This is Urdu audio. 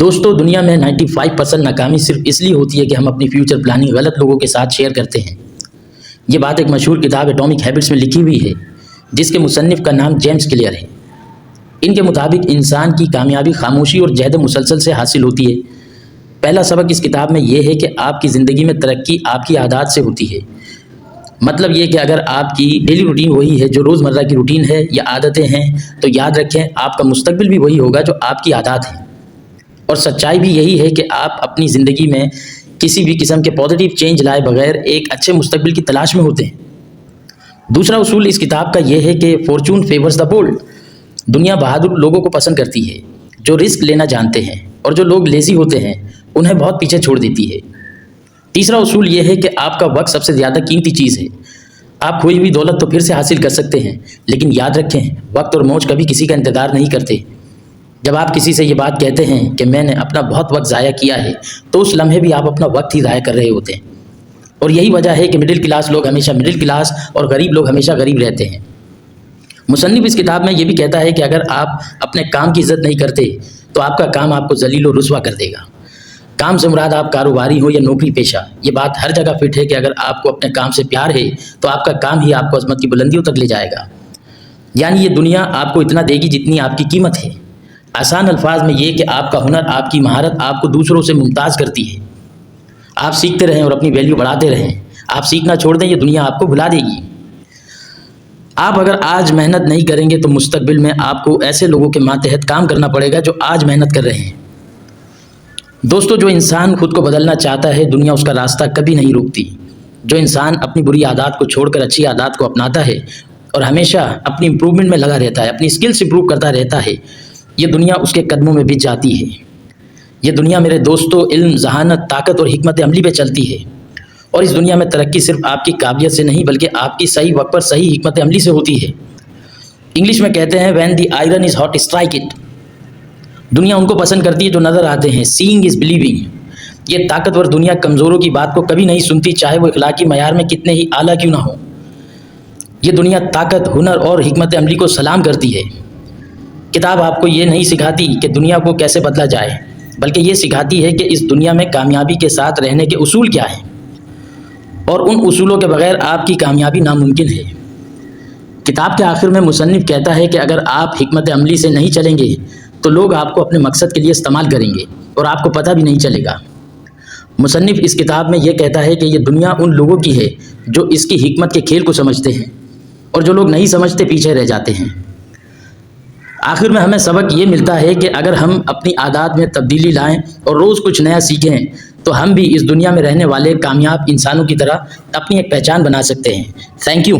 دوستو دنیا میں 95% ناکامی صرف اس لیے ہوتی ہے کہ ہم اپنی فیوچر پلاننگ غلط لوگوں کے ساتھ شیئر کرتے ہیں۔ یہ بات ایک مشہور کتاب ایٹامک ہیبٹس میں لکھی ہوئی ہے، جس کے مصنف کا نام جیمس کلیئر ہے۔ ان کے مطابق انسان کی کامیابی خاموشی اور جہد مسلسل سے حاصل ہوتی ہے۔ پہلا سبق اس کتاب میں یہ ہے کہ آپ کی زندگی میں ترقی آپ کی عادات سے ہوتی ہے۔ مطلب یہ کہ اگر آپ کی ڈیلی روٹین وہی ہے جو روزمرہ کی روٹین ہے یا عادتیں ہیں، تو یاد رکھیں آپ کا مستقبل بھی وہی ہوگا جو آپ کی عادات ہیں۔ اور سچائی بھی یہی ہے کہ آپ اپنی زندگی میں کسی بھی قسم کے پازیٹیو چینج لائے بغیر ایک اچھے مستقبل کی تلاش میں ہوتے ہیں۔ دوسرا اصول اس کتاب کا یہ ہے کہ فارچون فیورز دا بولڈ۔ دنیا بہادر لوگوں کو پسند کرتی ہے جو رسک لینا جانتے ہیں، اور جو لوگ لیزی ہوتے ہیں انہیں بہت پیچھے چھوڑ دیتی ہے۔ تیسرا اصول یہ ہے کہ آپ کا وقت سب سے زیادہ قیمتی چیز ہے۔ آپ کھوئی ہوئی دولت تو پھر سے حاصل کر سکتے ہیں، لیکن یاد رکھیں وقت اور موج کبھی کسی کا انتظار نہیں کرتے۔ جب آپ کسی سے یہ بات کہتے ہیں کہ میں نے اپنا بہت وقت ضائع کیا ہے، تو اس لمحے بھی آپ اپنا وقت ہی ضائع کر رہے ہوتے ہیں۔ اور یہی وجہ ہے کہ مڈل کلاس لوگ ہمیشہ مڈل کلاس اور غریب لوگ ہمیشہ غریب رہتے ہیں۔ مصنف اس کتاب میں یہ بھی کہتا ہے کہ اگر آپ اپنے کام کی عزت نہیں کرتے تو آپ کا کام آپ کو ذلیل و رسوا کر دے گا۔ کام سے مراد آپ کاروباری ہو یا نوکری پیشہ، یہ بات ہر جگہ فٹ ہے کہ اگر آپ کو اپنے کام سے پیار ہے تو آپ کا کام ہی آپ کو عظمت کی بلندیوں تک لے جائے گا۔ یعنی یہ دنیا آپ کو اتنا دے گی جتنی آپ کی قیمت ہے۔ آسان الفاظ میں یہ کہ آپ کا ہنر، آپ کی مہارت آپ کو دوسروں سے ممتاز کرتی ہے۔ آپ سیکھتے رہیں اور اپنی ویلیو بڑھاتے رہیں۔ آپ سیکھنا چھوڑ دیں، یہ دنیا آپ کو بھلا دے گی۔ آپ اگر آج محنت نہیں کریں گے تو مستقبل میں آپ کو ایسے لوگوں کے ماتحت کام کرنا پڑے گا جو آج محنت کر رہے ہیں۔ دوستو جو انسان خود کو بدلنا چاہتا ہے، دنیا اس کا راستہ کبھی نہیں روکتی۔ جو انسان اپنی بری عادات کو چھوڑ کر اچھی عادات کو اپناتا ہے اور ہمیشہ اپنی امپروومنٹ میں لگا رہتا ہے، اپنی اسکلس امپروو کرتا رہتا ہے، یہ دنیا اس کے قدموں میں بچ جاتی ہے۔ یہ دنیا میرے دوستو علم، ذہانت، طاقت اور حکمت عملی پہ چلتی ہے۔ اور اس دنیا میں ترقی صرف آپ کی قابلیت سے نہیں بلکہ آپ کی صحیح وقت پر صحیح حکمت عملی سے ہوتی ہے۔ انگلش میں کہتے ہیں when the iron is hot strike it۔ دنیا ان کو پسند کرتی ہے جو نظر آتے ہیں۔ seeing is believing۔ یہ طاقتور دنیا کمزوروں کی بات کو کبھی نہیں سنتی، چاہے وہ اخلاقی معیار میں کتنے ہی اعلیٰ کیوں نہ ہو۔ یہ دنیا طاقت، ہنر اور حکمت عملی کو سلام کرتی ہے۔ کتاب آپ کو یہ نہیں سکھاتی کہ دنیا کو کیسے بدلا جائے، بلکہ یہ سکھاتی ہے کہ اس دنیا میں کامیابی کے ساتھ رہنے کے اصول کیا ہیں، اور ان اصولوں کے بغیر آپ کی کامیابی ناممکن ہے۔ کتاب کے آخر میں مصنف کہتا ہے کہ اگر آپ حکمت عملی سے نہیں چلیں گے تو لوگ آپ کو اپنے مقصد کے لیے استعمال کریں گے اور آپ کو پتہ بھی نہیں چلے گا۔ مصنف اس کتاب میں یہ کہتا ہے کہ یہ دنیا ان لوگوں کی ہے جو اس کی حکمت کے کھیل کو سمجھتے ہیں، اور جو لوگ نہیں سمجھتے پیچھے رہ جاتے ہیں۔ آخر میں ہمیں سبق یہ ملتا ہے کہ اگر ہم اپنی عادات میں تبدیلی لائیں اور روز کچھ نیا سیکھیں تو ہم بھی اس دنیا میں رہنے والے کامیاب انسانوں کی طرح اپنی ایک پہچان بنا سکتے ہیں۔ Thank you.